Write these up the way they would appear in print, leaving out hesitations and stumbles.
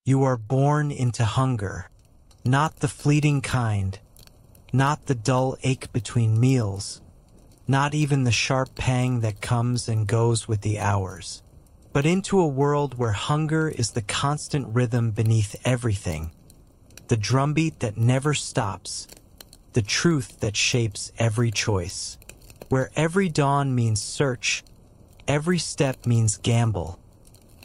You are born into hunger, not the fleeting kind, not the dull ache between meals, not even the sharp pang that comes and goes with the hours, but into a world where hunger is the constant rhythm beneath everything, the drumbeat that never stops, the truth that shapes every choice, where every dawn means search, every step means gamble,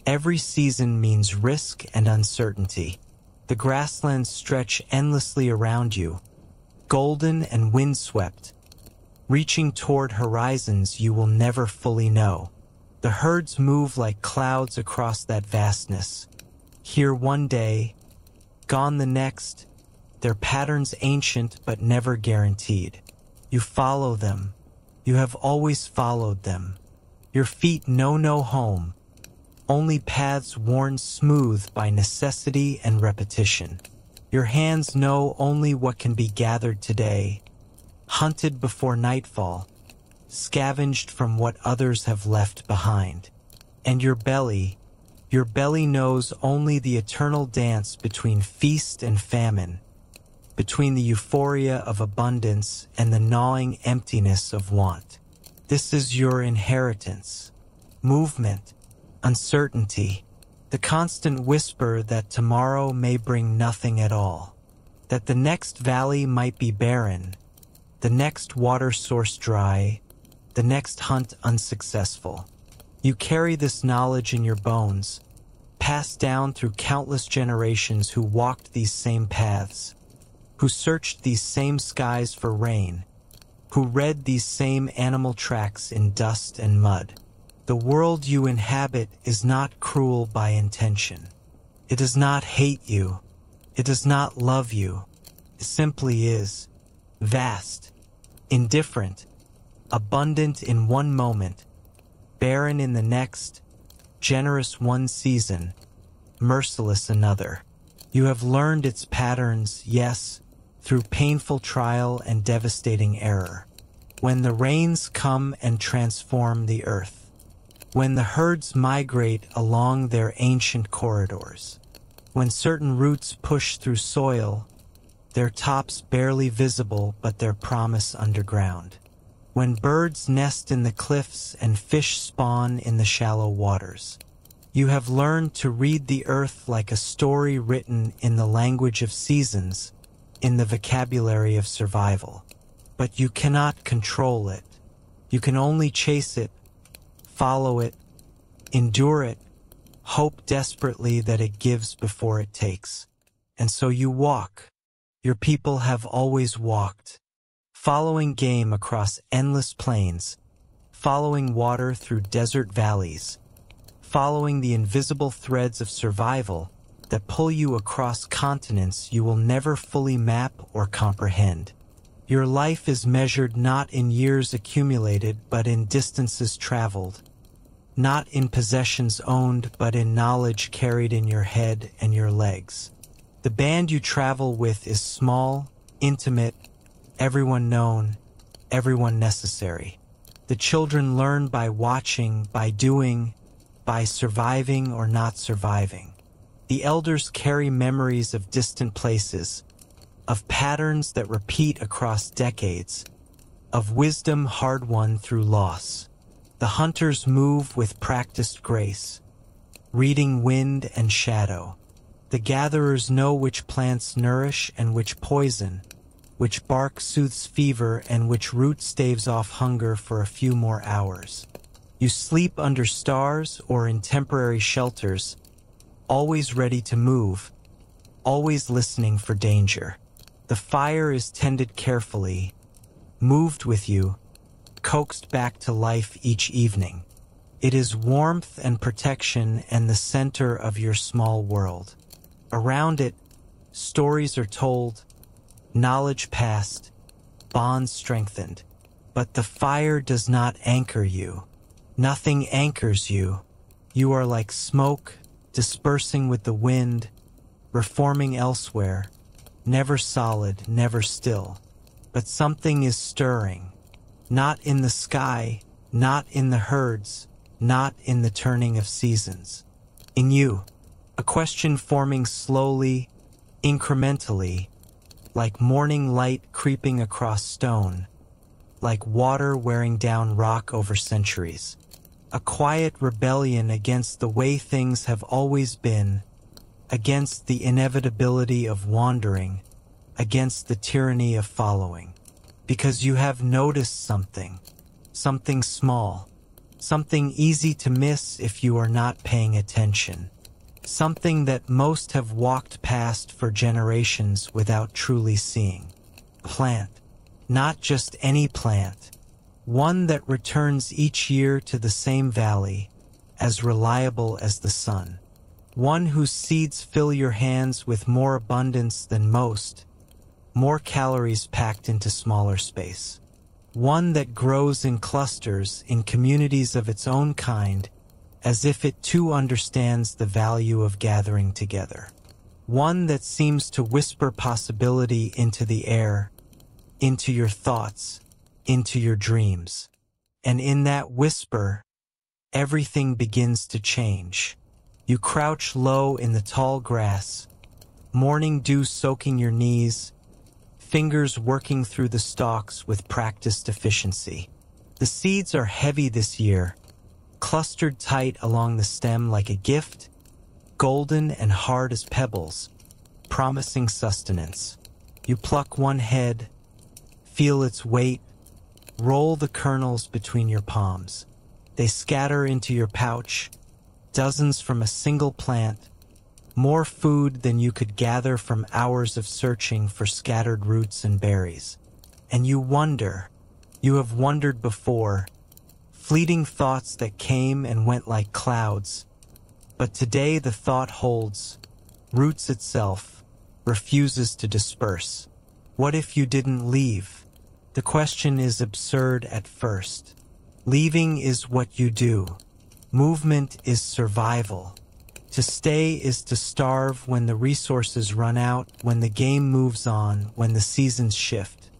every season means risk and uncertainty. The grasslands stretch endlessly around you, golden and windswept, reaching toward horizons you will never fully know. The herds move like clouds across that vastness. Here one day, gone the next, their patterns ancient but never guaranteed. You follow them. You have always followed them. Your feet know no home, only paths worn smooth by necessity and repetition. Your hands know only what can be gathered today, hunted before nightfall, scavenged from what others have left behind. And your belly knows only the eternal dance between feast and famine, between the euphoria of abundance and the gnawing emptiness of want. This is your inheritance. Movement, uncertainty, the constant whisper that tomorrow may bring nothing at all, that the next valley might be barren, the next water source dry, the next hunt unsuccessful. You carry this knowledge in your bones, passed down through countless generations who walked these same paths, who searched these same skies for rain, who read these same animal tracks in dust and mud. The world you inhabit is not cruel by intention. It does not hate you. It does not love you. It simply is. Vast, indifferent, abundant in one moment, barren in the next, generous one season, merciless another. You have learned its patterns, yes, through painful trial and devastating error. When the rains come and transform the earth, when the herds migrate along their ancient corridors, when certain roots push through soil, their tops barely visible but their promise underground, when birds nest in the cliffs and fish spawn in the shallow waters, you have learned to read the earth like a story written in the language of seasons, in the vocabulary of survival. But you cannot control it. You can only chase it, follow it, endure it, hope desperately that it gives before it takes. And so you walk. Your people have always walked, following game across endless plains, following water through desert valleys, following the invisible threads of survival that pull you across continents you will never fully map or comprehend. Your life is measured not in years accumulated but in distances traveled, not in possessions owned but in knowledge carried in your head and your legs. The band you travel with is small, intimate, everyone known, everyone necessary. The children learn by watching, by doing, by surviving or not surviving. The elders carry memories of distant places, of patterns that repeat across decades, of wisdom hard-won through loss. The hunters move with practiced grace, reading wind and shadow. The gatherers know which plants nourish and which poison, which bark soothes fever and which root staves off hunger for a few more hours. You sleep under stars or in temporary shelters, always ready to move, always listening for danger. The fire is tended carefully, moved with you, coaxed back to life each evening. It is warmth and protection and the center of your small world. Around it, stories are told, knowledge passed, bonds strengthened. But the fire does not anchor you. Nothing anchors you. You are like smoke, dispersing with the wind, reforming elsewhere, never solid, never still. But something is stirring, not in the sky, not in the herds, not in the turning of seasons. In you, A question forming slowly, incrementally, like morning light creeping across stone, like water wearing down rock over centuries. A quiet rebellion against the way things have always been, against the inevitability of wandering, against the tyranny of following. Because you have noticed something small, something easy to miss if you are not paying attention, something that most have walked past for generations without truly seeing. Plant, not just any plant, one that returns each year to the same valley, as reliable as the sun. One whose seeds fill your hands with more abundance than most, more calories packed into smaller space. One that grows in clusters, in communities of its own kind, as if it too understands the value of gathering together. One that seems to whisper possibility into the air, into your thoughts, into your dreams. And in that whisper, everything begins to change. You crouch low in the tall grass, morning dew soaking your knees, fingers working through the stalks with practiced efficiency. The seeds are heavy this year, clustered tight along the stem like a gift, golden and hard as pebbles, promising sustenance. You pluck one head, feel its weight, roll the kernels between your palms. They scatter into your pouch, dozens from a single plant, more food than you could gather from hours of searching for scattered roots and berries. And you wonder, you have wondered before, fleeting thoughts that came and went like clouds. But today the thought holds, roots itself, refuses to disperse. What if you didn't leave? The question is absurd at first. Leaving is what you do. Movement is survival. To stay is to starve when the resources run out, when the game moves on, when the seasons shift.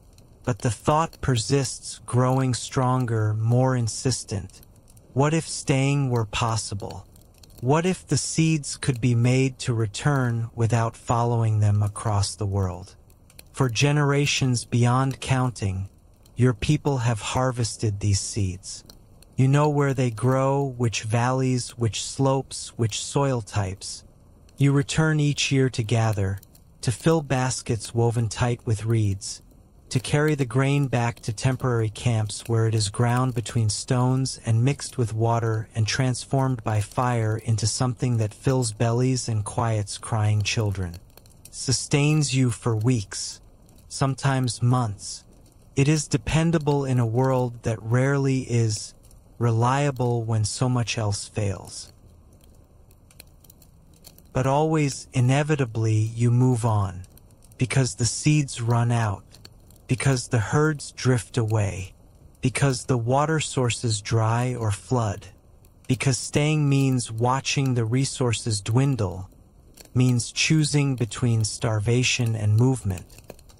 But the thought persists, growing stronger, more insistent. What if staying were possible? What if the seeds could be made to return without following them across the world? For generations beyond counting, your people have harvested these seeds. You know where they grow, which valleys, which slopes, which soil types. You return each year to gather, to fill baskets woven tight with reeds, to carry the grain back to temporary camps where it is ground between stones and mixed with water and transformed by fire into something that fills bellies and quiets crying children. Sustains you for weeks, sometimes months. It is dependable in a world that rarely is reliable when so much else fails. But always, inevitably, you move on, because the seeds run out, because the herds drift away, because the water sources dry or flood, because staying means watching the resources dwindle, means choosing between starvation and movement,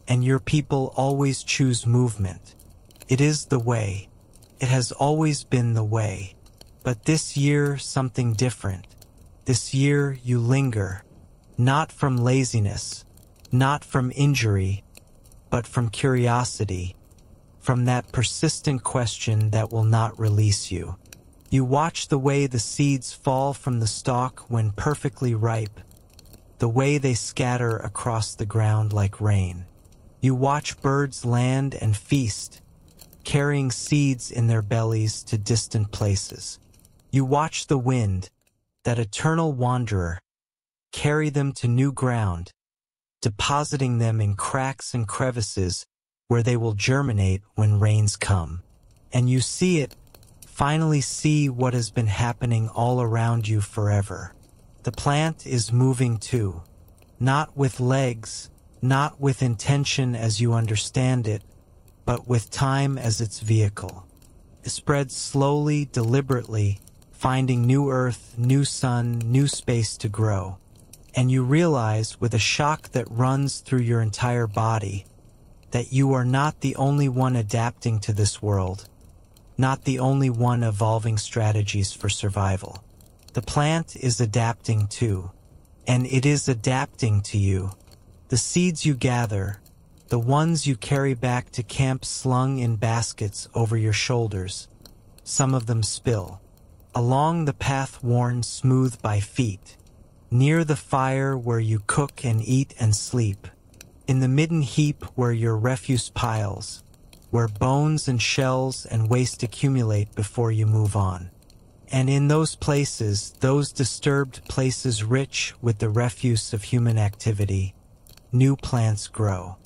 and your people always choose movement. It is the way. It has always been the way. But this year, something different. This year, you linger, not from laziness, not from injury, but from curiosity, from that persistent question that will not release you. You watch the way the seeds fall from the stalk when perfectly ripe, the way they scatter across the ground like rain. You watch birds land and feast, carrying seeds in their bellies to distant places. You watch the wind, that eternal wanderer, carry them to new ground, depositing them in cracks and crevices where they will germinate when rains come. And you see it, finally see what has been happening all around you forever. The plant is moving too, not with legs, not with intention as you understand it, but with time as its vehicle. It spreads slowly, deliberately, finding new earth, new sun, new space to grow. And you realize, with a shock that runs through your entire body, that you are not the only one adapting to this world, not the only one evolving strategies for survival. The plant is adapting too, and it is adapting to you. The seeds you gather, the ones you carry back to camp slung in baskets over your shoulders, some of them spill. Along the path worn smooth by feet, near the fire where you cook and eat and sleep, in the midden heap where your refuse piles, where bones and shells and waste accumulate before you move on. And in those places, those disturbed places rich with the refuse of human activity, new plants grow,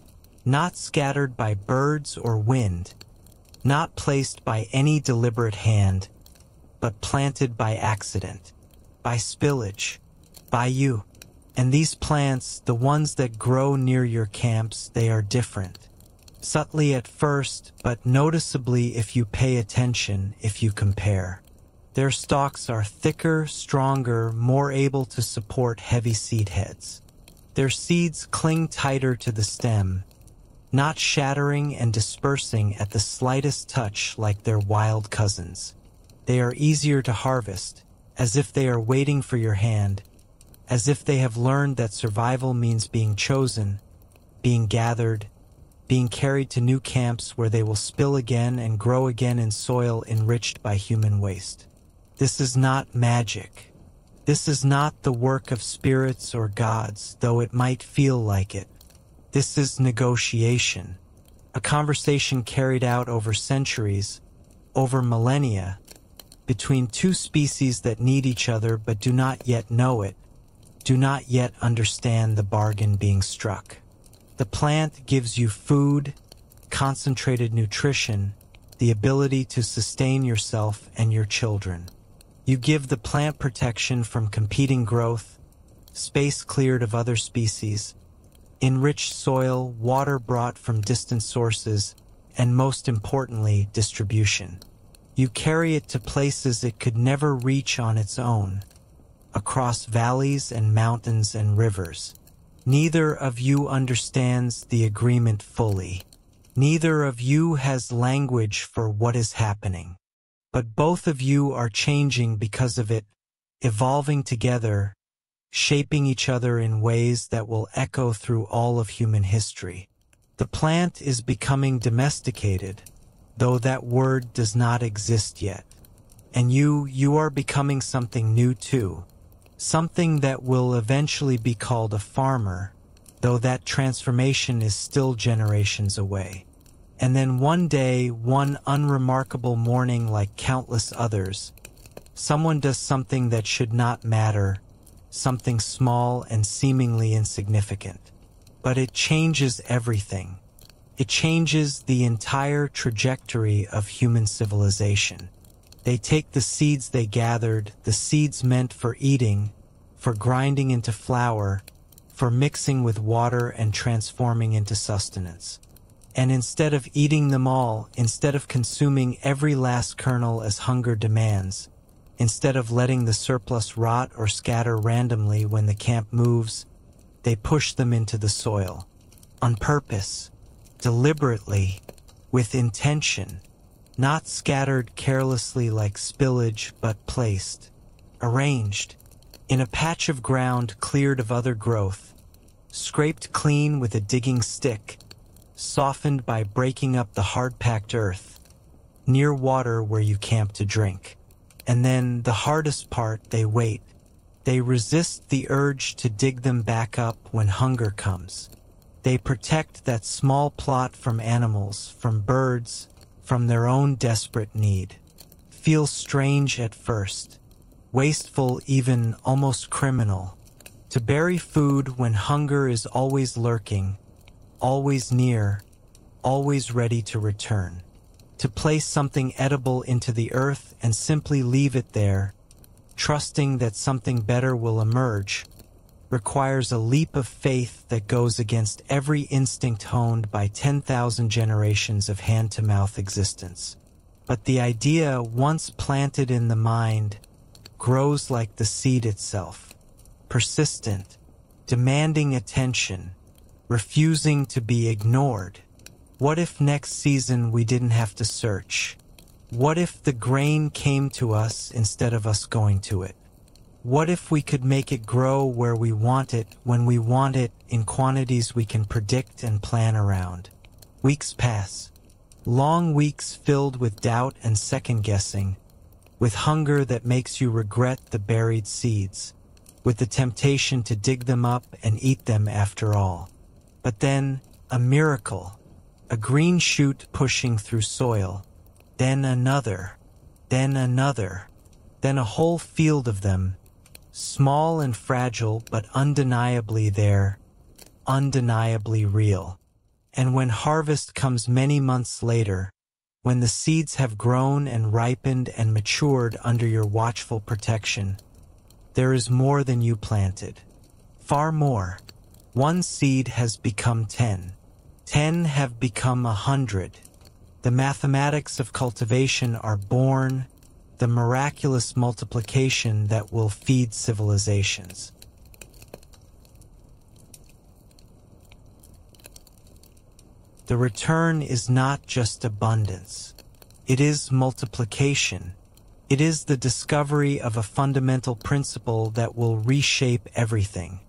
not scattered by birds or wind, not placed by any deliberate hand, but planted by accident, by spillage, by you. And these plants, the ones that grow near your camps, they are different. Subtly at first, but noticeably if you pay attention, if you compare. Their stalks are thicker, stronger, more able to support heavy seed heads. Their seeds cling tighter to the stem, not shattering and dispersing at the slightest touch like their wild cousins. They are easier to harvest, as if they are waiting for your hand, as if they have learned that survival means being chosen, being gathered, being carried to new camps where they will spill again and grow again in soil enriched by human waste. This is not magic. This is not the work of spirits or gods, though it might feel like it. This is negotiation, a conversation carried out over centuries, over millennia, between two species that need each other but do not yet know it, do not yet understand the bargain being struck. The plant gives you food, concentrated nutrition, the ability to sustain yourself and your children. You give the plant protection from competing growth, space cleared of other species, enriched soil, water brought from distant sources, and most importantly, distribution. You carry it to places it could never reach on its own, across valleys and mountains and rivers. Neither of you understands the agreement fully. Neither of you has language for what is happening. But both of you are changing because of it, evolving together, shaping each other in ways that will echo through all of human history. The plant is becoming domesticated, though that word does not exist yet. And you are becoming something new too, something that will eventually be called a farmer, though that transformation is still generations away. And then one day, one unremarkable morning like countless others, someone does something that should not matter, something small and seemingly insignificant. But it changes everything. It changes the entire trajectory of human civilization. They take the seeds they gathered, the seeds meant for eating, for grinding into flour, for mixing with water and transforming into sustenance. And instead of eating them all, instead of consuming every last kernel as hunger demands, instead of letting the surplus rot or scatter randomly when the camp moves, they push them into the soil. On purpose, deliberately, with intention, not scattered carelessly like spillage, but placed, arranged, in a patch of ground cleared of other growth, scraped clean with a digging stick, softened by breaking up the hard-packed earth, near water where you camp to drink. And then, the hardest part, they wait. They resist the urge to dig them back up when hunger comes. They protect that small plot from animals, from birds, from their own desperate need. Feels strange at first, wasteful, even almost criminal, to bury food when hunger is always lurking, always near, always ready to return. To place something edible into the earth and simply leave it there, trusting that something better will emerge, requires a leap of faith that goes against every instinct honed by 10,000 generations of hand-to-mouth existence. But the idea, once planted in the mind, grows like the seed itself, persistent, demanding attention, refusing to be ignored. What if next season we didn't have to search? What if the grain came to us instead of us going to it? What if we could make it grow where we want it, when we want it, in quantities we can predict and plan around? Weeks pass. Long weeks filled with doubt and second-guessing, with hunger that makes you regret the buried seeds, with the temptation to dig them up and eat them after all. But then, a miracle, a green shoot pushing through soil, then another, then another, then a whole field of them, small and fragile but undeniably there, undeniably real. And when harvest comes many months later, when the seeds have grown and ripened and matured under your watchful protection, there is more than you planted. Far more. One seed has become 10. 10 have become 100. The mathematics of cultivation are born, the miraculous multiplication that will feed civilizations. The return is not just abundance. It is multiplication. It is the discovery of a fundamental principle that will reshape everything.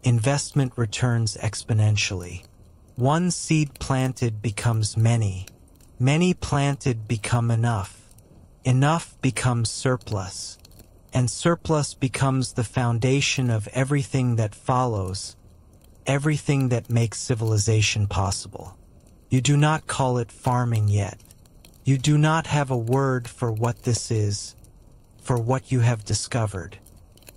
Investment returns exponentially. One seed planted becomes many. Many planted become enough. Enough becomes surplus. And surplus becomes the foundation of everything that follows, everything that makes civilization possible. You do not call it farming yet. You do not have a word for what this is, for what you have discovered.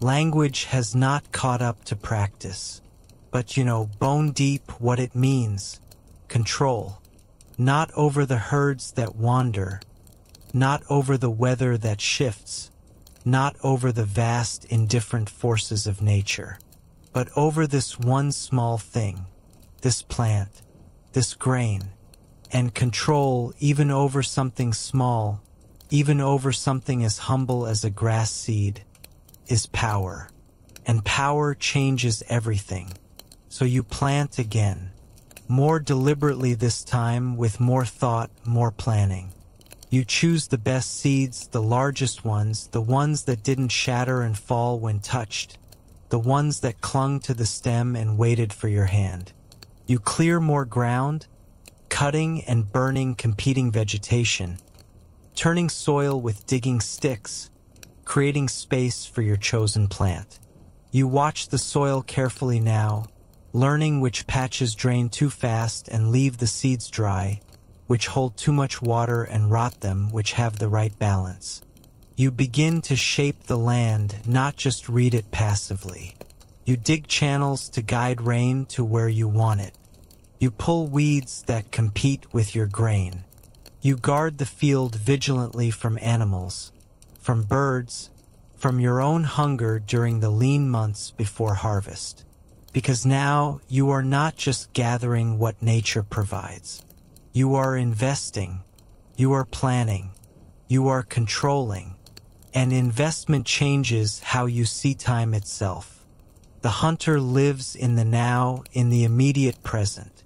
Language has not caught up to practice. But you know, bone deep, what it means. Control. Not over the herds that wander. Not over the weather that shifts. Not over the vast, indifferent forces of nature. But over this one small thing, this plant, this grain, and control even over something small, even over something as humble as a grass seed, is power. And power changes everything. So you plant again, more deliberately this time, with more thought, more planning. You choose the best seeds, the largest ones, the ones that didn't shatter and fall when touched, the ones that clung to the stem and waited for your hand. You clear more ground, cutting and burning competing vegetation, turning soil with digging sticks, creating space for your chosen plant. You watch the soil carefully now, learning which patches drain too fast and leave the seeds dry, which hold too much water and rot them, which have the right balance. You begin to shape the land, not just read it passively. You dig channels to guide rain to where you want it. You pull weeds that compete with your grain. You guard the field vigilantly from animals, from birds, from your own hunger during the lean months before harvest. Because now you are not just gathering what nature provides. You are investing. You are planning. You are controlling. And investment changes how you see time itself. The hunter lives in the now, in the immediate present.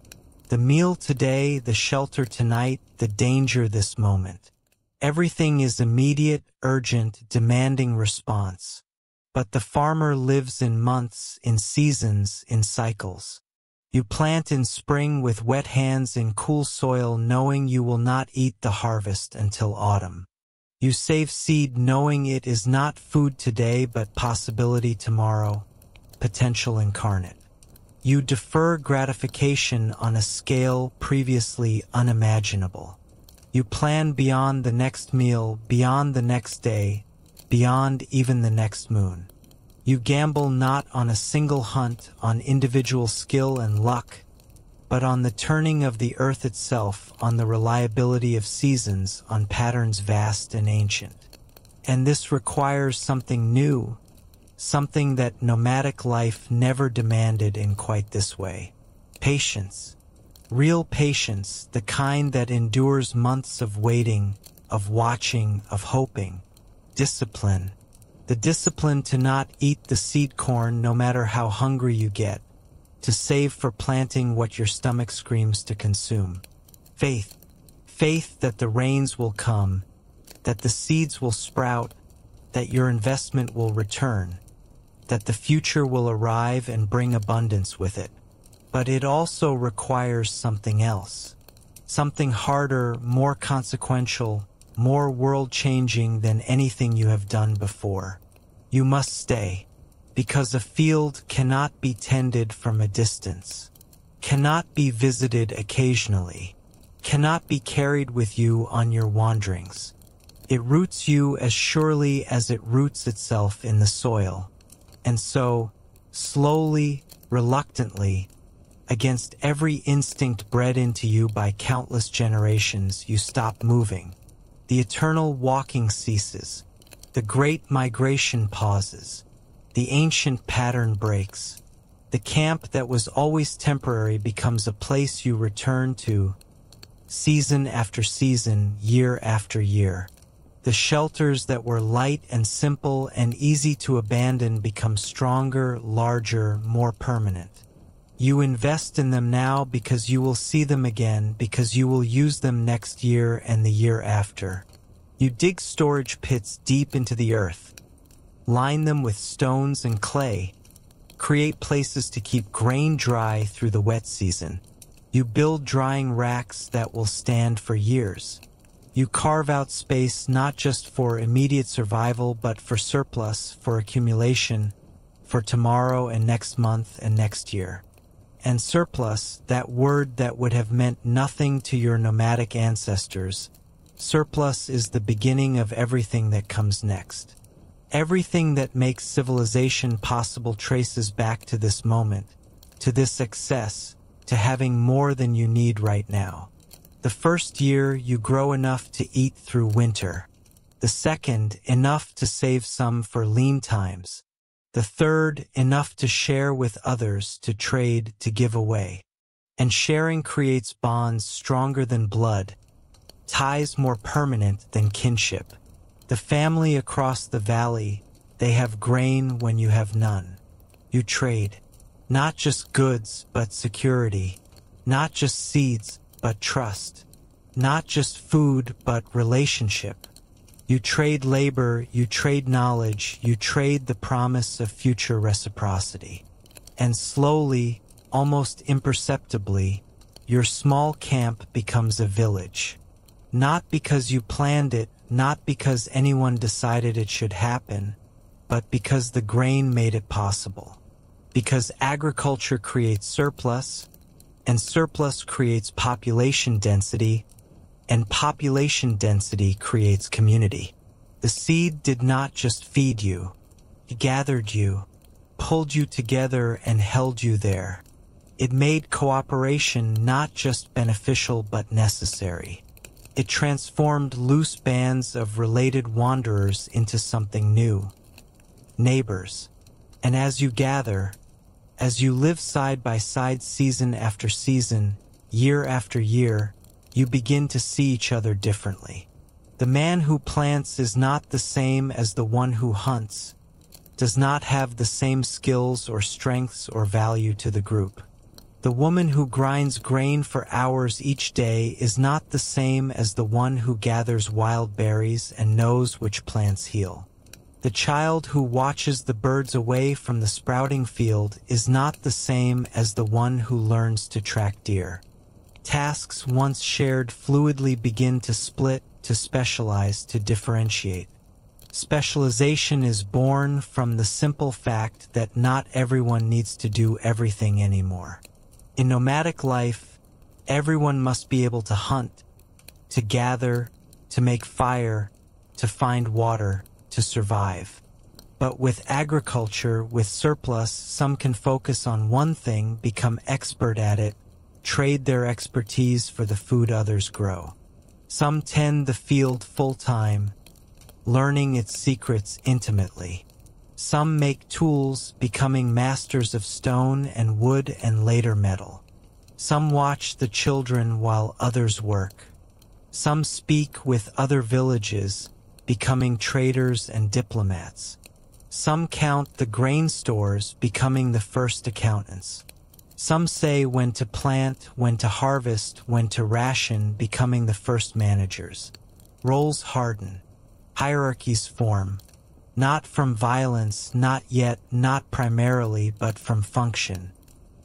The meal today, the shelter tonight, the danger this moment. Everything is immediate, urgent, demanding response. But the farmer lives in months, in seasons, in cycles. You plant in spring with wet hands in cool soil, knowing you will not eat the harvest until autumn. You save seed knowing it is not food today but possibility tomorrow, potential incarnate. You defer gratification on a scale previously unimaginable. You plan beyond the next meal, beyond the next day, beyond even the next moon. You gamble not on a single hunt, on individual skill and luck, but on the turning of the earth itself, on the reliability of seasons, on patterns vast and ancient. And this requires something new, something that nomadic life never demanded in quite this way. Patience. Real patience, the kind that endures months of waiting, of watching, of hoping. Discipline. The discipline to not eat the seed corn no matter how hungry you get. To save for planting what your stomach screams to consume. Faith. Faith that the rains will come, that the seeds will sprout, that your investment will return, that the future will arrive and bring abundance with it. But it also requires something else, something harder, more consequential, more world-changing than anything you have done before. You must stay, because a field cannot be tended from a distance, cannot be visited occasionally, cannot be carried with you on your wanderings. It roots you as surely as it roots itself in the soil. And so, slowly, reluctantly, against every instinct bred into you by countless generations, you stop moving. The eternal walking ceases. The great migration pauses. The ancient pattern breaks. The camp that was always temporary becomes a place you return to, season after season, year after year. The shelters that were light and simple and easy to abandon become stronger, larger, more permanent. You invest in them now because you will see them again, because you will use them next year and the year after. You dig storage pits deep into the earth, line them with stones and clay, create places to keep grain dry through the wet season. You build drying racks that will stand for years. You carve out space not just for immediate survival, but for surplus, for accumulation, for tomorrow and next month and next year. And surplus, that word that would have meant nothing to your nomadic ancestors, surplus is the beginning of everything that comes next. Everything that makes civilization possible traces back to this moment, to this excess, to having more than you need right now. The first year, you grow enough to eat through winter. The second, enough to save some for lean times. The third, enough to share with others, to trade, to give away. And sharing creates bonds stronger than blood, ties more permanent than kinship. The family across the valley, they have grain when you have none. You trade, not just goods, but security, not just seeds, but trust, not just food, but relationship. You trade labor, you trade knowledge, you trade the promise of future reciprocity. And slowly, almost imperceptibly, your small camp becomes a village. Not because you planned it, not because anyone decided it should happen, but because the grain made it possible. Because agriculture creates surplus, and surplus creates population density, and population density creates community. The seed did not just feed you. It gathered you, pulled you together, and held you there. It made cooperation not just beneficial but necessary. It transformed loose bands of related wanderers into something new. Neighbors. And as you gather, as you live side by side season after season, year after year, you begin to see each other differently. The man who plants is not the same as the one who hunts, does not have the same skills or strengths or value to the group. The woman who grinds grain for hours each day is not the same as the one who gathers wild berries and knows which plants heal. The child who watches the birds away from the sprouting field is not the same as the one who learns to track deer. Tasks once shared fluidly begin to split, to specialize, to differentiate. Specialization is born from the simple fact that not everyone needs to do everything anymore. In nomadic life, everyone must be able to hunt, to gather, to make fire, to find water, to survive. But with agriculture, with surplus, some can focus on one thing, become expert at it, trade their expertise for the food others grow. Some tend the field full-time, learning its secrets intimately. Some make tools, becoming masters of stone and wood and later metal. Some watch the children while others work. Some speak with other villages, becoming traders and diplomats. Some count the grain stores, becoming the first accountants. Some say when to plant, when to harvest, when to ration, becoming the first managers. Roles harden, hierarchies form, Not from violence, not yet, not primarily, but from function.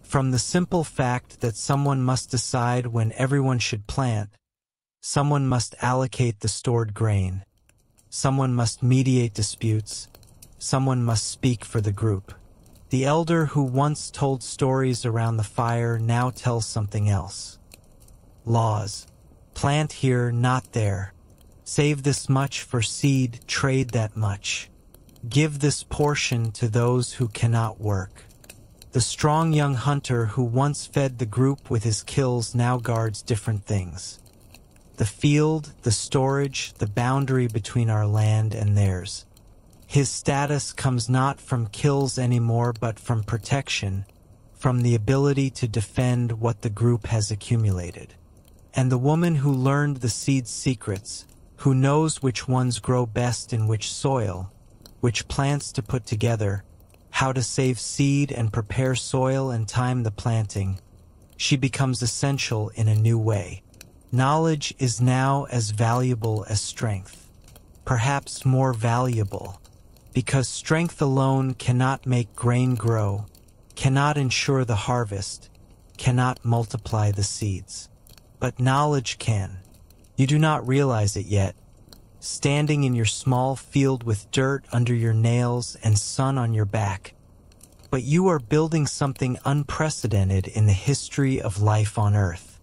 From the simple fact that someone must decide when everyone should plant, someone must allocate the stored grain, someone must mediate disputes, someone must speak for the group. The elder who once told stories around the fire now tells something else. Laws. Plant here, not there. Save this much for seed, trade that much. Give this portion to those who cannot work. The strong young hunter who once fed the group with his kills now guards different things. The field, the storage, the boundary between our land and theirs. His status comes not from kills anymore but from protection, from the ability to defend what the group has accumulated. And the woman who learned the seed's secrets, who knows which ones grow best in which soil, which plants to put together, how to save seed and prepare soil and time the planting, she becomes essential in a new way. Knowledge is now as valuable as strength, perhaps more valuable, because strength alone cannot make grain grow, cannot ensure the harvest, cannot multiply the seeds. But knowledge can. You do not realize it yet. Standing in your small field with dirt under your nails and sun on your back. But you are building something unprecedented in the history of life on Earth.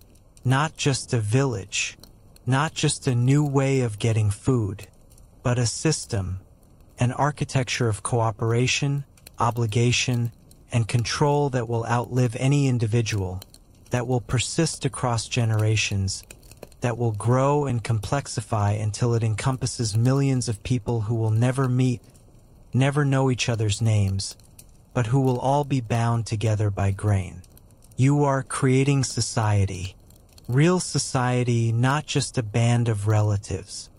Not just a village, not just a new way of getting food, but a system, an architecture of cooperation, obligation, and control that will outlive any individual, that will persist across generations, that will grow and complexify until it encompasses millions of people who will never meet, never know each other's names, but who will all be bound together by grain. You are creating society, real society, not just a band of relatives.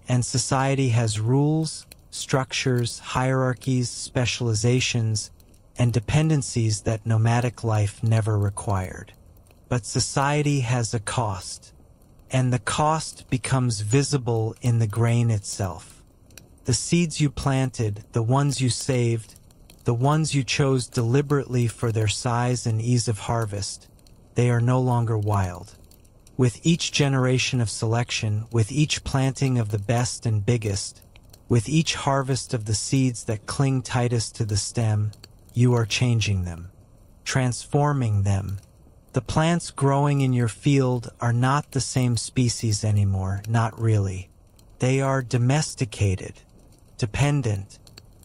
And society has rules, structures, hierarchies, specializations, and dependencies that nomadic life never required. But society has a cost, and the cost becomes visible in the grain itself. The seeds you planted, the ones you saved, the ones you chose deliberately for their size and ease of harvest, they are no longer wild. With each generation of selection, with each planting of the best and biggest, with each harvest of the seeds that cling tightest to the stem, you are changing them, transforming them. The plants growing in your field are not the same species anymore, not really. They are domesticated, dependent.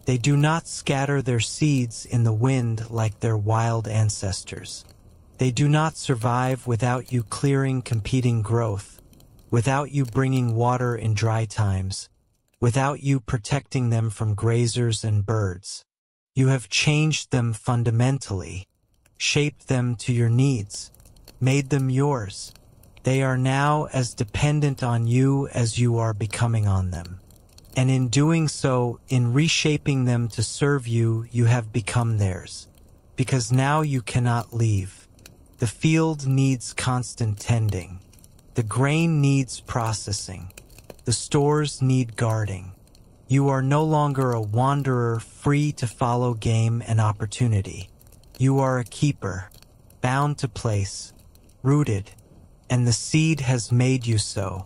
They do not scatter their seeds in the wind like their wild ancestors. They do not survive without you clearing competing growth, without you bringing water in dry times, without you protecting them from grazers and birds. You have changed them fundamentally, shaped them to your needs, made them yours. They are now as dependent on you as you are becoming on them. And in doing so, in reshaping them to serve you, you have become theirs. Because now you cannot leave. The field needs constant tending. The grain needs processing. The stores need guarding. You are no longer a wanderer free to follow game and opportunity. You are a keeper, bound to place, rooted, and the seed has made you so.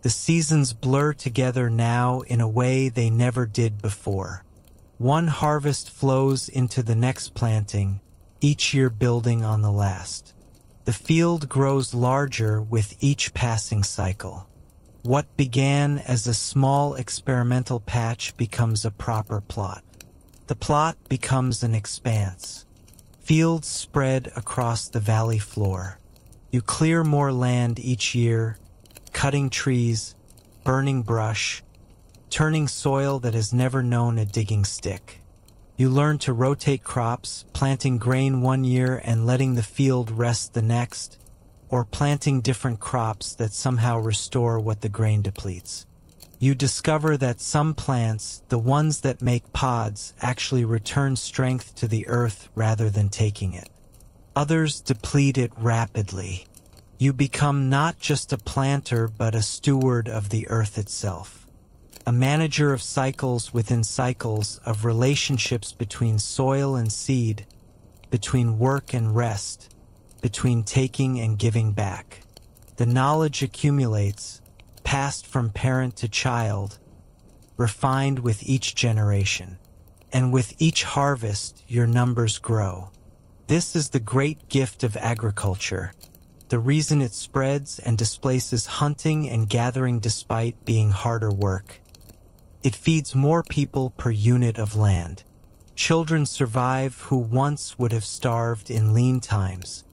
The seasons blur together now in a way they never did before. One harvest flows into the next planting, each year building on the last. The field grows larger with each passing cycle. What began as a small experimental patch becomes a proper plot. The plot becomes an expanse. Fields spread across the valley floor. You clear more land each year, cutting trees, burning brush, turning soil that has never known a digging stick. You learn to rotate crops, planting grain one year and letting the field rest the next, or planting different crops that somehow restore what the grain depletes. You discover that some plants, the ones that make pods, actually return strength to the earth rather than taking it. Others deplete it rapidly. You become not just a planter but a steward of the earth itself. a manager of cycles within cycles of relationships between soil and seed, between work and rest, between taking and giving back. The knowledge accumulates, passed from parent to child, refined with each generation. And with each harvest, your numbers grow. This is the great gift of agriculture, the reason it spreads and displaces hunting and gathering despite being harder work. It feeds more people per unit of land. Children survive who once would have starved in lean times.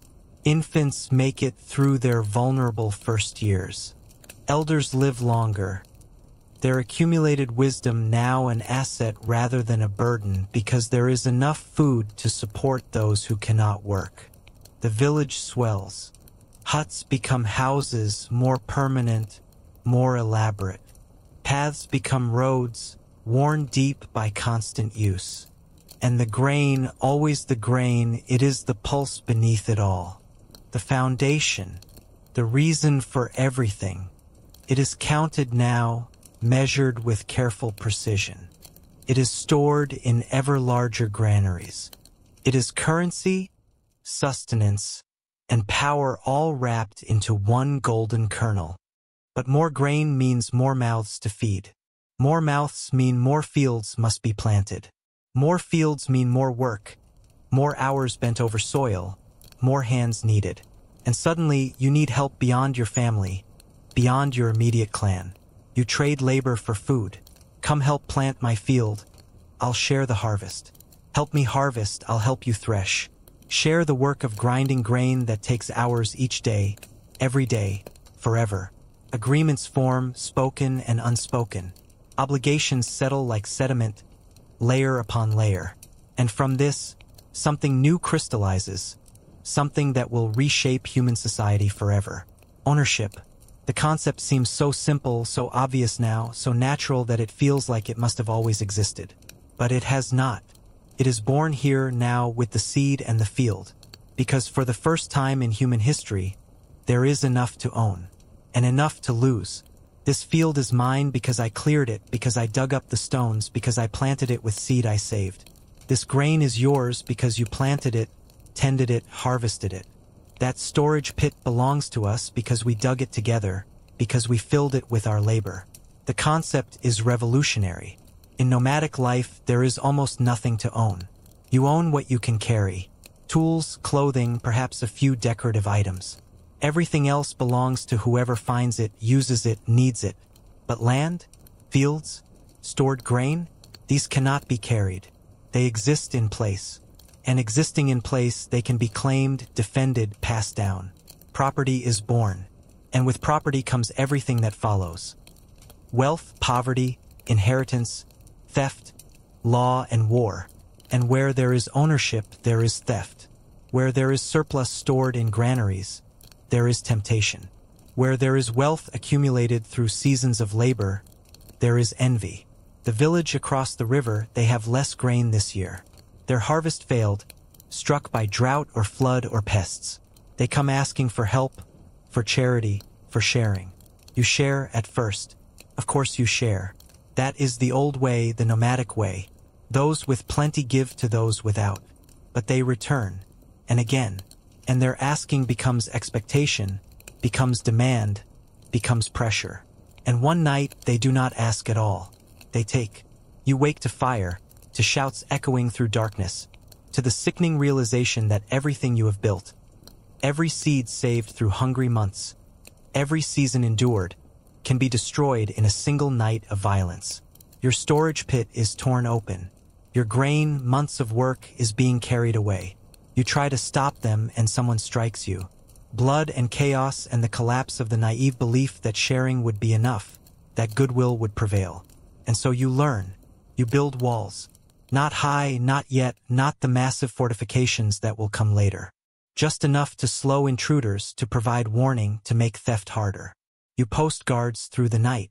Infants make it through their vulnerable first years. Elders live longer. Their accumulated wisdom now an asset rather than a burden because there is enough food to support those who cannot work. The village swells. Huts become houses, more permanent, more elaborate. Paths become roads, worn deep by constant use. And the grain, always the grain, it is the pulse beneath it all. The foundation, the reason for everything. It is counted now, measured with careful precision. It is stored in ever larger granaries. It is currency, sustenance, and power all wrapped into one golden kernel. But more grain means more mouths to feed. More mouths mean more fields must be planted. More fields mean more work, more hours bent over soil, more hands needed. And suddenly you need help beyond your family, beyond your immediate clan. You trade labor for food. Come help plant my field. I'll share the harvest. Help me harvest, I'll help you thresh. Share the work of grinding grain that takes hours each day, every day, forever. Agreements form, spoken and unspoken. Obligations settle like sediment, layer upon layer. And from this, something new crystallizes, something that will reshape human society forever. Ownership. The concept seems so simple, so obvious now, so natural that it feels like it must have always existed. But it has not. It is born here now with the seed and the field. Because for the first time in human history, there is enough to own, and enough to lose. This field is mine because I cleared it, because I dug up the stones, because I planted it with seed I saved. This grain is yours because you planted it, tended it, harvested it. That storage pit belongs to us because we dug it together, because we filled it with our labor. The concept is revolutionary. In nomadic life, there is almost nothing to own. You own what you can carry. Tools, clothing, perhaps a few decorative items. Everything else belongs to whoever finds it, uses it, needs it. But land, fields, stored grain, these cannot be carried. They exist in place. And existing in place, they can be claimed, defended, passed down. Property is born. And with property comes everything that follows. Wealth, poverty, inheritance, theft, law, and war. And where there is ownership, there is theft. Where there is surplus stored in granaries, there is temptation. Where there is wealth accumulated through seasons of labor, there is envy. The village across the river, they have less grain this year. Their harvest failed, struck by drought or flood or pests. They come asking for help, for charity, for sharing. You share at first. Of course you share. That is the old way, the nomadic way. Those with plenty give to those without. But they return, and again. And their asking becomes expectation, becomes demand, becomes pressure. And one night they do not ask at all. They take. You wake to fire, to shouts echoing through darkness, to the sickening realization that everything you have built, every seed saved through hungry months, every season endured, can be destroyed in a single night of violence. Your storage pit is torn open. Your grain, months of work, is being carried away. You try to stop them and someone strikes you. Blood and chaos and the collapse of the naive belief that sharing would be enough, that goodwill would prevail. And so you learn. You build walls. Not high, not yet, not the massive fortifications that will come later. Just enough to slow intruders, to provide warning, to make theft harder. You post guards through the night.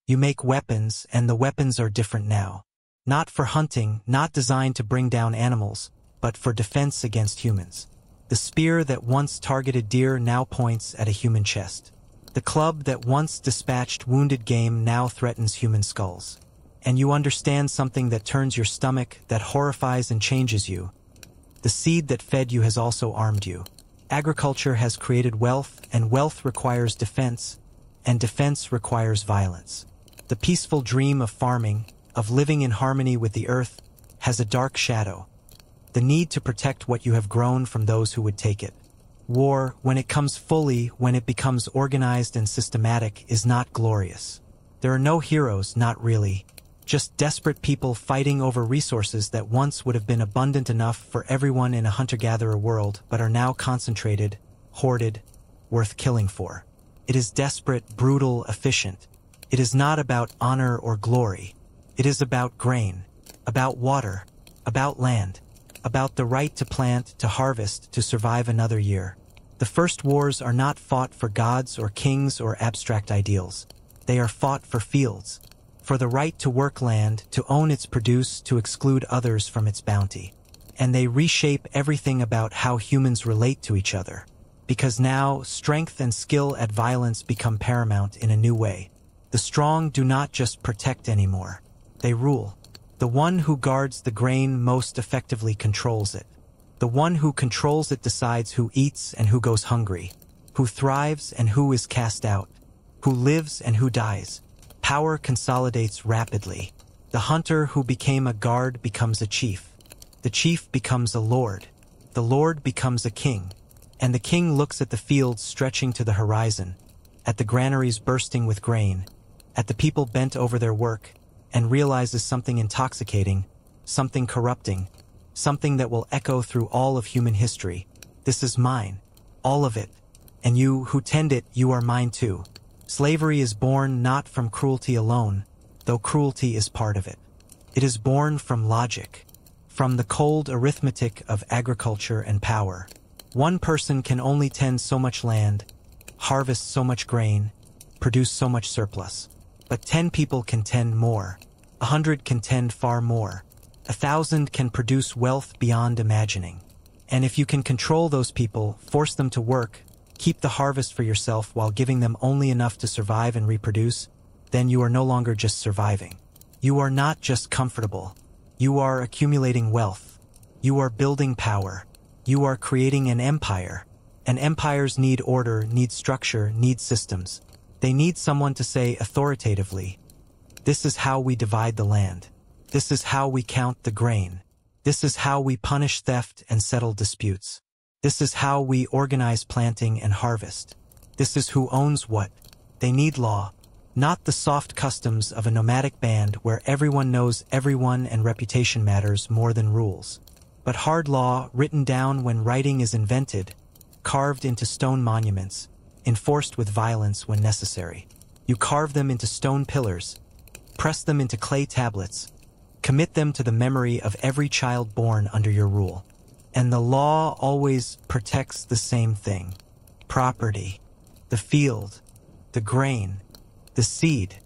You make weapons, and the weapons are different now. Not for hunting, not designed to bring down animals, but for defense against humans. The spear that once targeted deer now points at a human chest. The club that once dispatched wounded game now threatens human skulls. And you understand something that turns your stomach, that horrifies and changes you. The seed that fed you has also armed you. Agriculture has created wealth, and wealth requires defense, and defense requires violence. The peaceful dream of farming, of living in harmony with the earth, has a dark shadow. The need to protect what you have grown from those who would take it. War, when it comes fully, when it becomes organized and systematic, is not glorious. There are no heroes, not really. Just desperate people fighting over resources that once would have been abundant enough for everyone in a hunter-gatherer world, but are now concentrated, hoarded, worth killing for. It is desperate, brutal, efficient. It is not about honor or glory. It is about grain, about water, about land, about the right to plant, to harvest, to survive another year. The first wars are not fought for gods or kings or abstract ideals. They are fought for fields, for the right to work land, to own its produce, to exclude others from its bounty. And they reshape everything about how humans relate to each other. Because now, strength and skill at violence become paramount in a new way. The strong do not just protect anymore. They rule. The one who guards the grain most effectively controls it. The one who controls it decides who eats and who goes hungry, who thrives and who is cast out, who lives and who dies. Power consolidates rapidly. The hunter who became a guard becomes a chief. The chief becomes a lord. The lord becomes a king. And the king looks at the fields stretching to the horizon, at the granaries bursting with grain, at the people bent over their work, and realizes something intoxicating, something corrupting, something that will echo through all of human history. This is mine, all of it. And you who tend it, you are mine too. Slavery is born not from cruelty alone, though cruelty is part of it. It is born from logic, from the cold arithmetic of agriculture and power. One person can only tend so much land, harvest so much grain, produce so much surplus. But 10 people can tend more. 100 can tend far more. 1,000 can produce wealth beyond imagining. And if you can control those people, force them to work, keep the harvest for yourself while giving them only enough to survive and reproduce, then you are no longer just surviving. You are not just comfortable. You are accumulating wealth. You are building power. You are creating an empire. And empires need order, need structure, need systems. They need someone to say authoritatively, "This is how we divide the land. This is how we count the grain. This is how we punish theft and settle disputes. This is how we organize planting and harvest. This is who owns what." They need law, not the soft customs of a nomadic band where everyone knows everyone and reputation matters more than rules. But hard law, written down when writing is invented, carved into stone monuments, enforced with violence when necessary. You carve them into stone pillars, press them into clay tablets, commit them to the memory of every child born under your rule. And the law always protects the same thing: property, the field, the grain, the seed.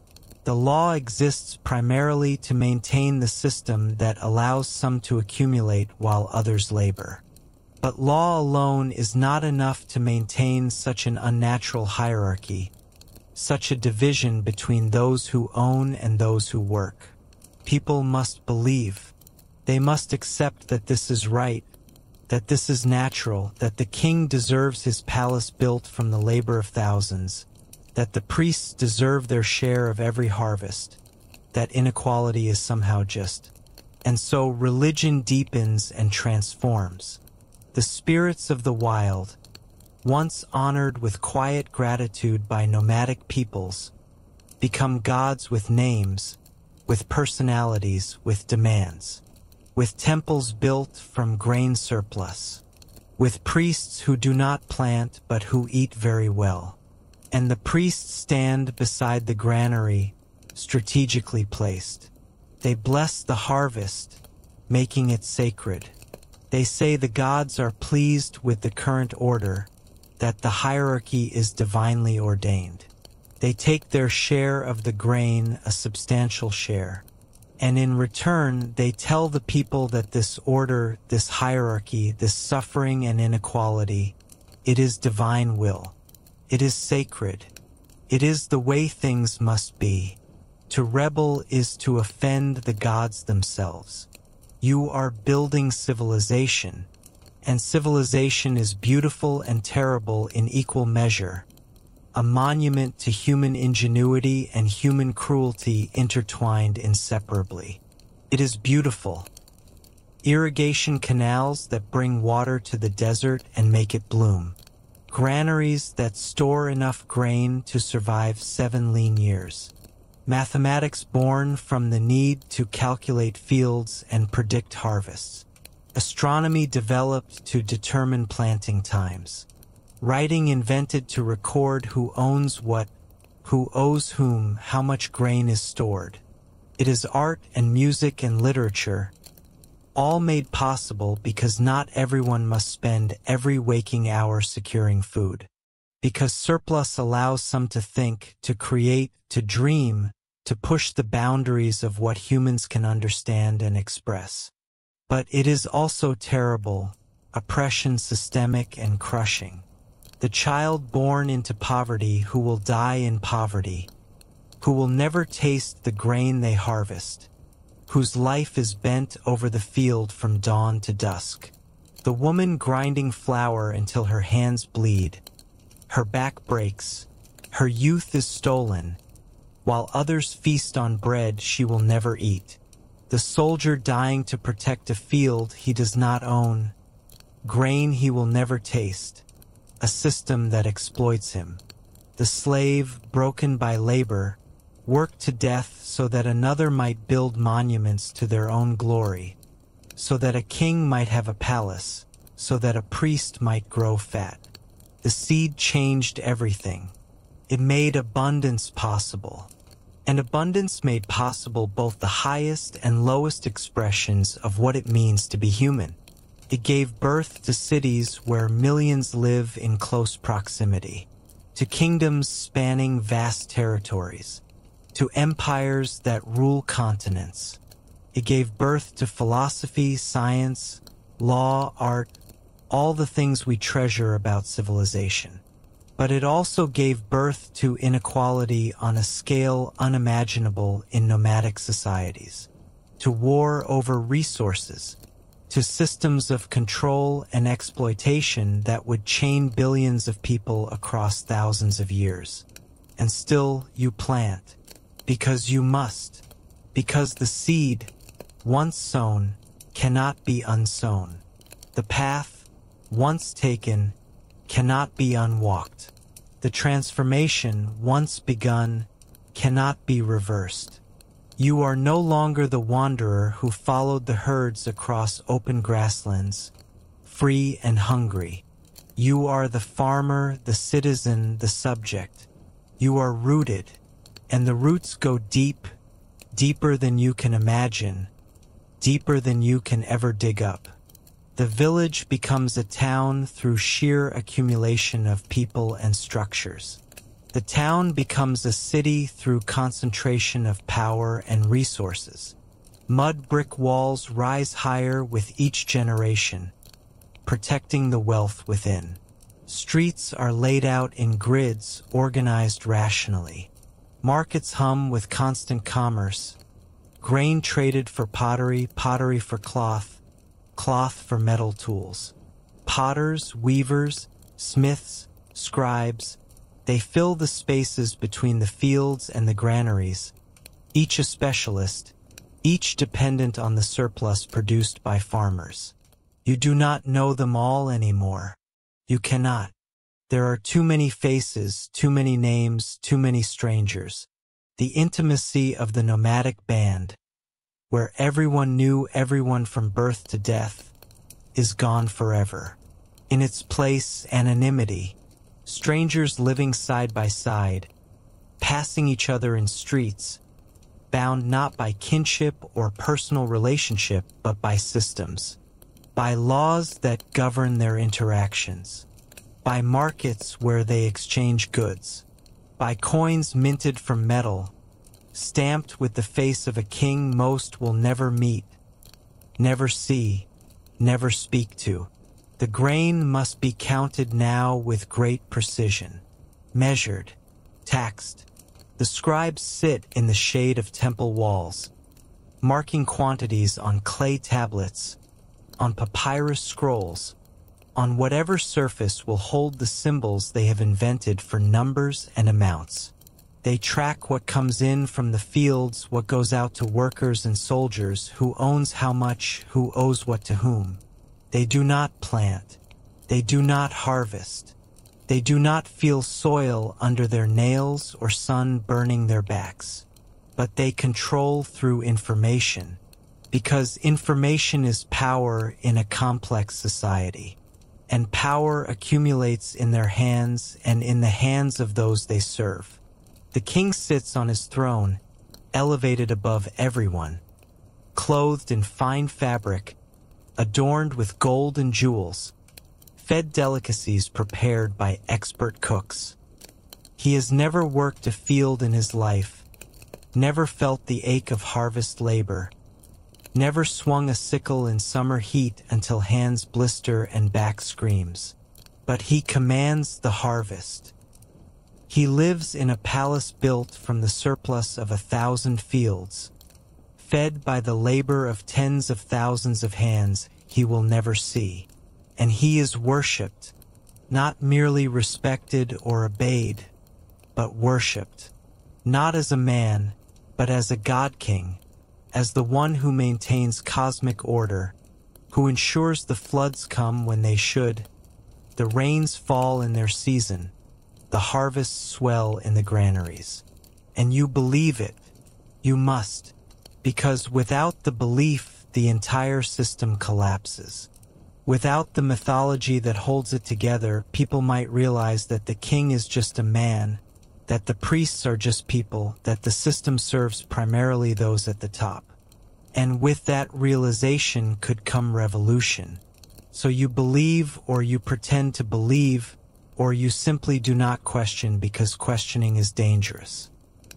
The law exists primarily to maintain the system that allows some to accumulate while others labor. But law alone is not enough to maintain such an unnatural hierarchy, such a division between those who own and those who work. People must believe. They must accept that this is right, that this is natural, that the king deserves his palace built from the labor of thousands, that the priests deserve their share of every harvest, that inequality is somehow just. And so religion deepens and transforms. The spirits of the wild, once honored with quiet gratitude by nomadic peoples, become gods with names, with personalities, with demands, with temples built from grain surplus, with priests who do not plant but who eat very well. And the priests stand beside the granary, strategically placed. They bless the harvest, making it sacred. They say the gods are pleased with the current order, that the hierarchy is divinely ordained. They take their share of the grain, a substantial share. And in return, they tell the people that this order, this hierarchy, this suffering and inequality, it is divine will. It is sacred. It is the way things must be. To rebel is to offend the gods themselves. You are building civilization, and civilization is beautiful and terrible in equal measure, a monument to human ingenuity and human cruelty intertwined inseparably. It is beautiful. Irrigation canals that bring water to the desert and make it bloom. Granaries that store enough grain to survive 7 lean years. Mathematics born from the need to calculate fields and predict harvests. Astronomy developed to determine planting times. Writing invented to record who owns what, who owes whom, how much grain is stored. It is art and music and literature, all made possible because not everyone must spend every waking hour securing food. Because surplus allows some to think, to create, to dream, to push the boundaries of what humans can understand and express. But it is also terrible, oppression systemic and crushing. The child born into poverty who will die in poverty, who will never taste the grain they harvest, whose life is bent over the field from dawn to dusk. The woman grinding flour until her hands bleed, her back breaks, her youth is stolen, while others feast on bread she will never eat. The soldier dying to protect a field he does not own, grain he will never taste, a system that exploits him. The slave, broken by labor, worked to death so that another might build monuments to their own glory, so that a king might have a palace, so that a priest might grow fat. The seed changed everything. It made abundance possible. And abundance made possible both the highest and lowest expressions of what it means to be human. It gave birth to cities where millions live in close proximity, to kingdoms spanning vast territories, to empires that rule continents. It gave birth to philosophy, science, law, art, all the things we treasure about civilization. But it also gave birth to inequality on a scale unimaginable in nomadic societies, to war over resources, to systems of control and exploitation that would chain billions of people across thousands of years. And still you plant, because you must, because the seed, once sown, cannot be unsown. The path, once taken, cannot be unwalked. The transformation, once begun, cannot be reversed. You are no longer the wanderer who followed the herds across open grasslands, free and hungry. You are the farmer, the citizen, the subject. You are rooted, and the roots go deep, deeper than you can imagine, deeper than you can ever dig up. The village becomes a town through sheer accumulation of people and structures. The town becomes a city through concentration of power and resources. Mud brick walls rise higher with each generation, protecting the wealth within. Streets are laid out in grids organized rationally. Markets hum with constant commerce. Grain traded for pottery, pottery for cloth, cloth for metal tools. Potters, weavers, smiths, scribes, they fill the spaces between the fields and the granaries, each a specialist, each dependent on the surplus produced by farmers. You do not know them all anymore. You cannot. There are too many faces, too many names, too many strangers. The intimacy of the nomadic band, where everyone knew everyone from birth to death, is gone forever. In its place, anonymity. Strangers living side by side, passing each other in streets, bound not by kinship or personal relationship, but by systems, by laws that govern their interactions, by markets where they exchange goods, by coins minted from metal, stamped with the face of a king most will never meet, never see, never speak to. The grain must be counted now with great precision, measured, taxed. The scribes sit in the shade of temple walls, marking quantities on clay tablets, on papyrus scrolls, on whatever surface will hold the symbols they have invented for numbers and amounts. They track what comes in from the fields, what goes out to workers and soldiers, who owns how much, who owes what to whom. They do not plant. They do not harvest. They do not feel soil under their nails or sun burning their backs. But they control through information, because information is power in a complex society. And power accumulates in their hands and in the hands of those they serve. The king sits on his throne, elevated above everyone, clothed in fine fabric, adorned with gold and jewels, fed delicacies prepared by expert cooks. He has never worked a field in his life, never felt the ache of harvest labor, never swung a sickle in summer heat until hands blister and back screams. But he commands the harvest. He lives in a palace built from the surplus of 1,000 fields, fed by the labor of tens of thousands of hands he will never see. And he is worshipped, not merely respected or obeyed, but worshipped, not as a man, but as a god-king, as the one who maintains cosmic order, who ensures the floods come when they should, the rains fall in their season, the harvests swell in the granaries. And you believe it. You must, because without the belief, the entire system collapses. Without the mythology that holds it together, people might realize that the king is just a man, that the priests are just people, that the system serves primarily those at the top. And with that realization could come revolution. So you believe, or you pretend to believe, or you simply do not question because questioning is dangerous.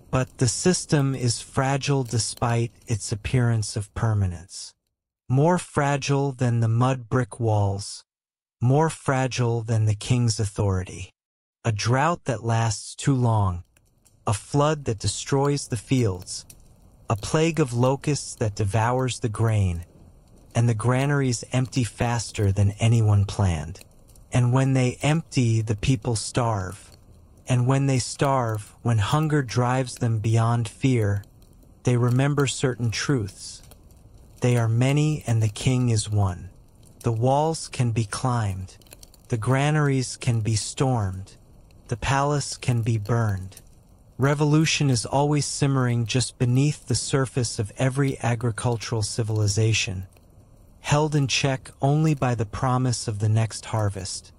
But the system is fragile despite its appearance of permanence. More fragile than the mud brick walls, more fragile than the king's authority. A drought that lasts too long, a flood that destroys the fields, a plague of locusts that devours the grain, and the granaries empty faster than anyone planned. And when they empty, the people starve. And when they starve, when hunger drives them beyond fear, they remember certain truths. They are many and the king is one. The walls can be climbed. The granaries can be stormed. The palace can be burned. Revolution is always simmering just beneath the surface of every agricultural civilization, held in check only by the promise of the next harvest,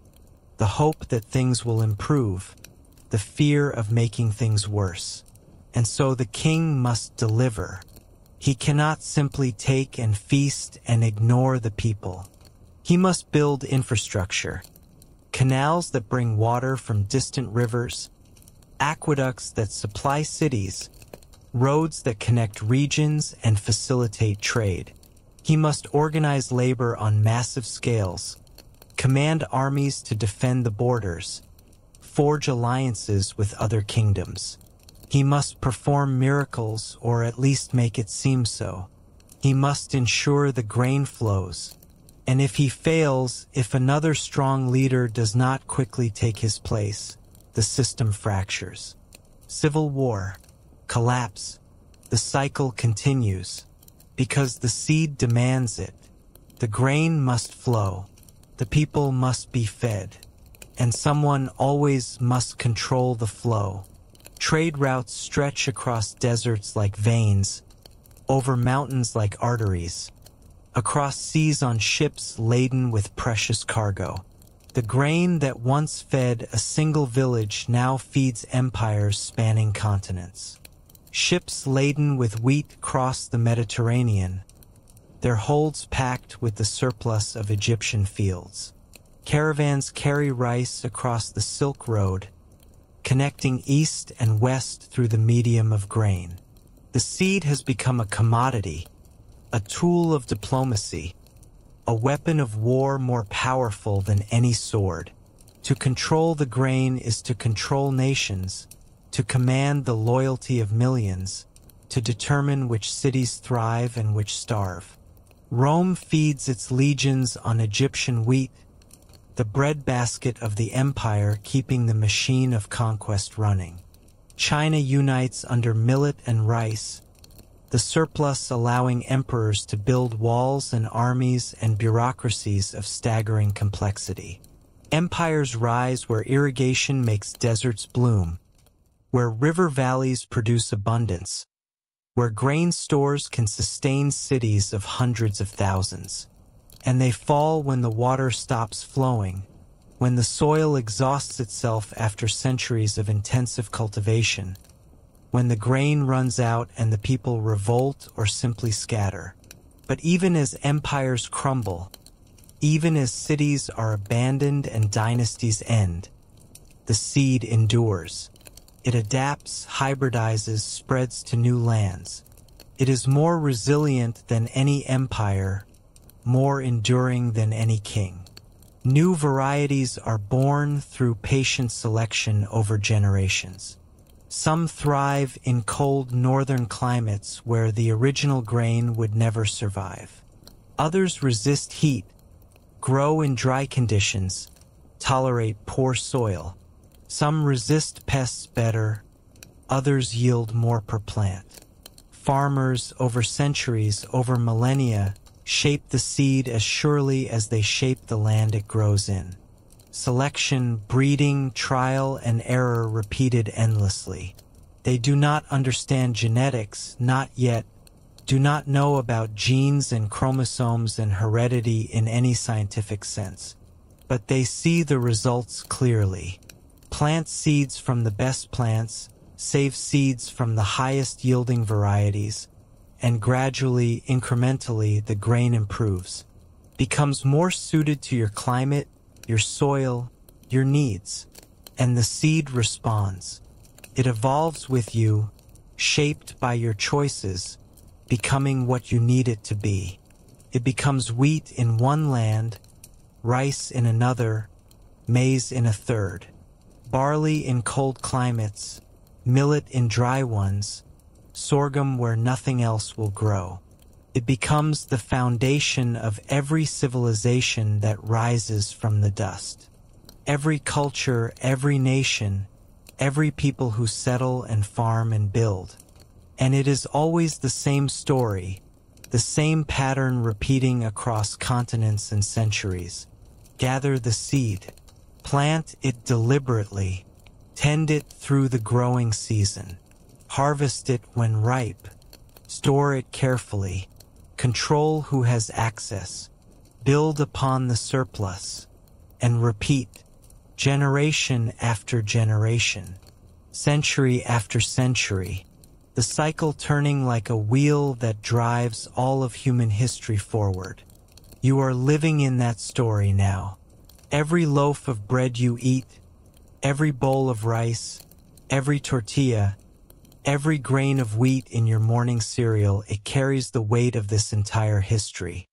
the hope that things will improve, the fear of making things worse. And so the king must deliver. He cannot simply take and feast and ignore the people. He must build infrastructure, canals that bring water from distant rivers, aqueducts that supply cities, roads that connect regions and facilitate trade. He must organize labor on massive scales, command armies to defend the borders, forge alliances with other kingdoms. He must perform miracles, or at least make it seem so. He must ensure the grain flows. And if he fails, if another strong leader does not quickly take his place, the system fractures. Civil war, collapse, the cycle continues. Because the seed demands it. The grain must flow. The people must be fed. And someone always must control the flow. Trade routes stretch across deserts like veins, over mountains like arteries, across seas on ships laden with precious cargo. The grain that once fed a single village now feeds empires spanning continents. Ships laden with wheat cross the Mediterranean, their holds packed with the surplus of Egyptian fields. Caravans carry rice across the Silk Road, connecting east and west through the medium of grain. The seed has become a commodity, a tool of diplomacy, a weapon of war more powerful than any sword. To control the grain is to control nations, to command the loyalty of millions, to determine which cities thrive and which starve. Rome feeds its legions on Egyptian wheat, the breadbasket of the empire keeping the machine of conquest running. China unites under millet and rice, the surplus allowing emperors to build walls and armies and bureaucracies of staggering complexity. Empires rise where irrigation makes deserts bloom, where river valleys produce abundance, where grain stores can sustain cities of hundreds of thousands. And they fall when the water stops flowing, when the soil exhausts itself after centuries of intensive cultivation, when the grain runs out and the people revolt or simply scatter. But even as empires crumble, even as cities are abandoned and dynasties end, the seed endures. It adapts, hybridizes, spreads to new lands. It is more resilient than any empire, more enduring than any king. New varieties are born through patient selection over generations. Some thrive in cold northern climates where the original grain would never survive. Others resist heat, grow in dry conditions, tolerate poor soil. Some resist pests better, others yield more per plant. Farmers over centuries, over millennia, shape the seed as surely as they shape the land it grows in. Selection, breeding, trial, and error repeated endlessly. They do not understand genetics, not yet, do not know about genes and chromosomes and heredity in any scientific sense. But they see the results clearly. Plant seeds from the best plants, save seeds from the highest yielding varieties, and gradually, incrementally, the grain improves, becomes more suited to your climate, your soil, your needs, and the seed responds. It evolves with you, shaped by your choices, becoming what you need it to be. It becomes wheat in one land, rice in another, maize in a third, barley in cold climates, millet in dry ones, sorghum where nothing else will grow. It becomes the foundation of every civilization that rises from the dust. Every culture, every nation, every people who settle and farm and build. And it is always the same story, the same pattern repeating across continents and centuries. Gather the seed, plant it deliberately, tend it through the growing season, harvest it when ripe, store it carefully, control who has access, build upon the surplus, and repeat, generation after generation, century after century, the cycle turning like a wheel that drives all of human history forward. You are living in that story now. Every loaf of bread you eat, every bowl of rice, every tortilla, every grain of wheat in your morning cereal, it carries the weight of this entire history.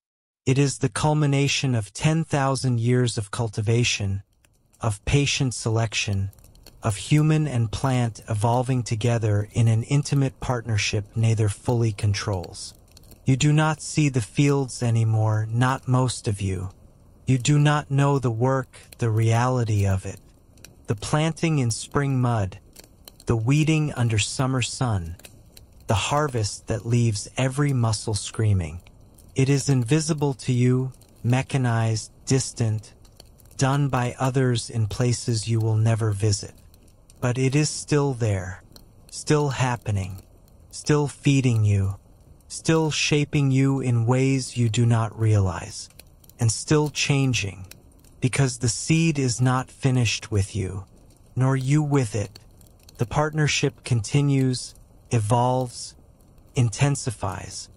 It is the culmination of 10,000 years of cultivation, of patient selection, of human and plant evolving together in an intimate partnership neither fully controls. You do not see the fields anymore, not most of you. You do not know the work, the reality of it. The planting in spring mud, the weeding under summer sun, the harvest that leaves every muscle screaming. It is invisible to you, mechanized, distant, done by others in places you will never visit. But it is still there, still happening, still feeding you, still shaping you in ways you do not realize, and still changing, because the seed is not finished with you, nor you with it. The partnership continues, evolves, intensifies.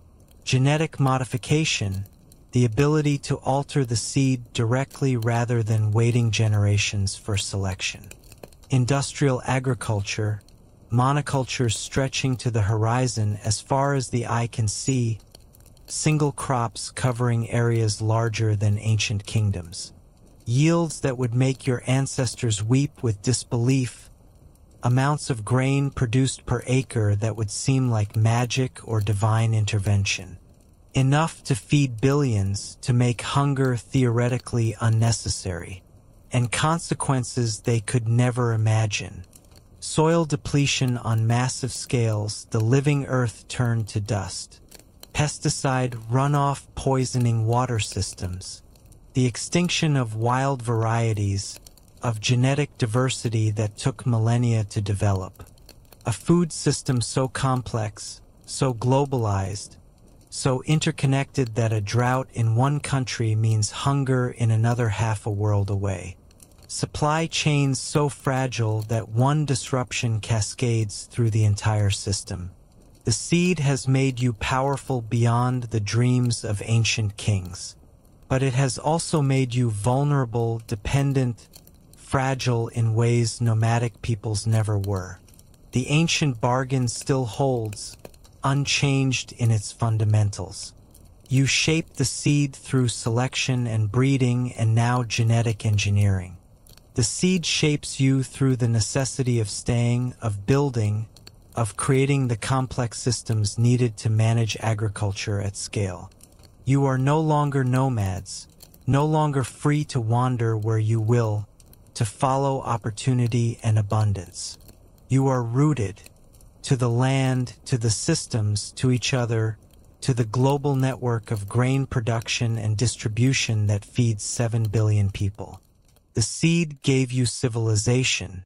Genetic modification, the ability to alter the seed directly rather than waiting generations for selection. Industrial agriculture, monocultures stretching to the horizon as far as the eye can see, single crops covering areas larger than ancient kingdoms. Yields that would make your ancestors weep with disbelief, amounts of grain produced per acre that would seem like magic or divine intervention. Enough to feed billions, to make hunger theoretically unnecessary, and consequences they could never imagine. Soil depletion on massive scales, the living earth turned to dust. Pesticide runoff poisoning water systems. The extinction of wild varieties, of genetic diversity that took millennia to develop. A food system so complex, so globalized, so interconnected that a drought in one country means hunger in another half a world away. Supply chains so fragile that one disruption cascades through the entire system. The seed has made you powerful beyond the dreams of ancient kings. But it has also made you vulnerable, dependent, fragile in ways nomadic peoples never were. The ancient bargain still holds, unchanged in its fundamentals. You shape the seed through selection and breeding and now genetic engineering. The seed shapes you through the necessity of staying, of building, of creating the complex systems needed to manage agriculture at scale. You are no longer nomads, no longer free to wander where you will, to follow opportunity and abundance. You are rooted to the land, to the systems, to each other, to the global network of grain production and distribution that feeds 7 billion people. The seed gave you civilization,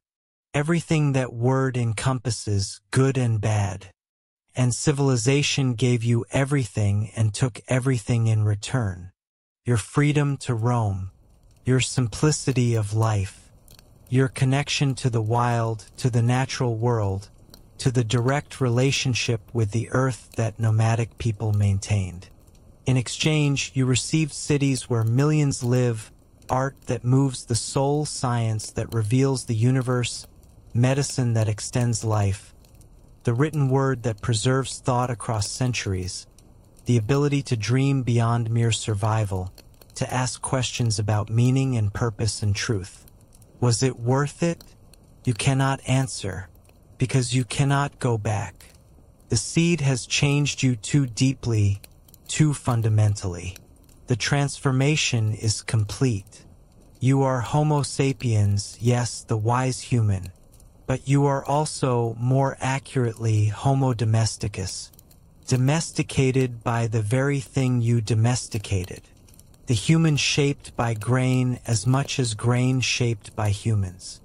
everything that word encompasses, good and bad. And civilization gave you everything and took everything in return. Your freedom to roam, your simplicity of life, your connection to the wild, to the natural world, to the direct relationship with the earth that nomadic people maintained. In exchange, you received cities where millions live, art that moves the soul, science that reveals the universe, medicine that extends life, the written word that preserves thought across centuries, the ability to dream beyond mere survival, to ask questions about meaning and purpose and truth. Was it worth it? You cannot answer, because you cannot go back. The seed has changed you too deeply, too fundamentally. The transformation is complete. You are Homo sapiens, yes, the wise human, but you are also, more accurately, Homo domesticus, domesticated by the very thing you domesticated, the human shaped by grain as much as grain shaped by humans.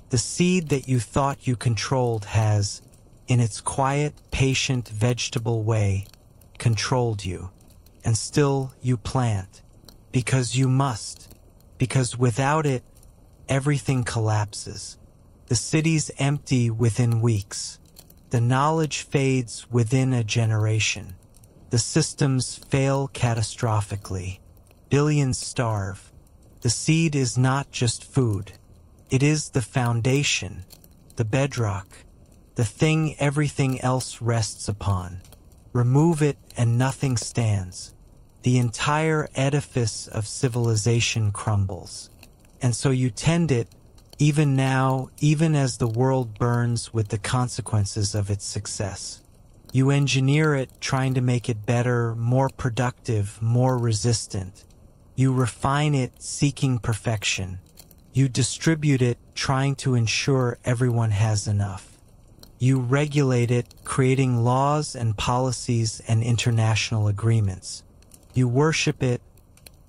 The seed that you thought you controlled has, in its quiet, patient, vegetable way, controlled you. And still you plant, because you must, because without it, everything collapses. The cities empty within weeks. The knowledge fades within a generation. The systems fail catastrophically. Billions starve. The seed is not just food. It is the foundation, the bedrock, the thing everything else rests upon. Remove it and nothing stands. The entire edifice of civilization crumbles. And so you tend it, even now, even as the world burns with the consequences of its success. You engineer it, trying to make it better, more productive, more resistant. You refine it, seeking perfection. You distribute it, trying to ensure everyone has enough. You regulate it, creating laws and policies and international agreements. You worship it,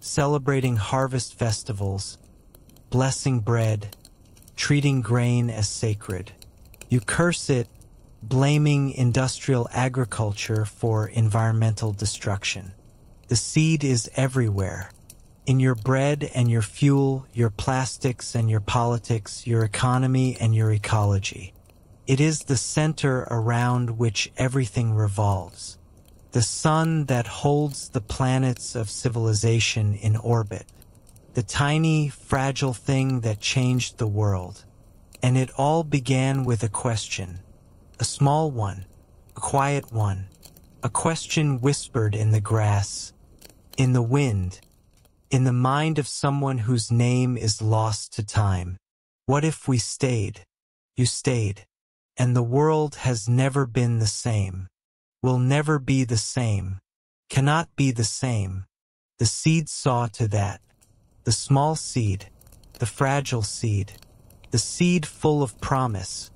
celebrating harvest festivals, blessing bread, treating grain as sacred. You curse it, blaming industrial agriculture for environmental destruction. The seed is everywhere. In your bread and your fuel, your plastics and your politics, your economy and your ecology. It is the center around which everything revolves. The sun that holds the planets of civilization in orbit. The tiny, fragile thing that changed the world. And it all began with a question. A small one. A quiet one. A question whispered in the grass. In the wind. In the mind of someone whose name is lost to time. What if we stayed? You stayed. And the world has never been the same, will never be the same, cannot be the same. The seed saw to that. The small seed, the fragile seed, the seed full of promise,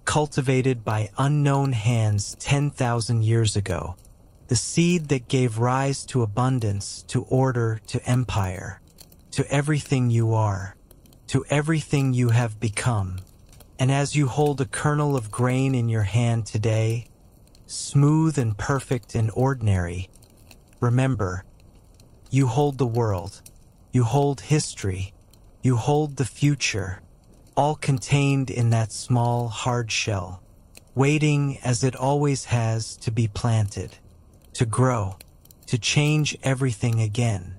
cultivated by unknown hands 10,000 years ago. The seed that gave rise to abundance, to order, to empire, to everything you are, to everything you have become. And as you hold a kernel of grain in your hand today, smooth and perfect and ordinary, remember, you hold the world, you hold history, you hold the future, all contained in that small, hard shell, waiting as it always has to be planted, to grow, to change everything again.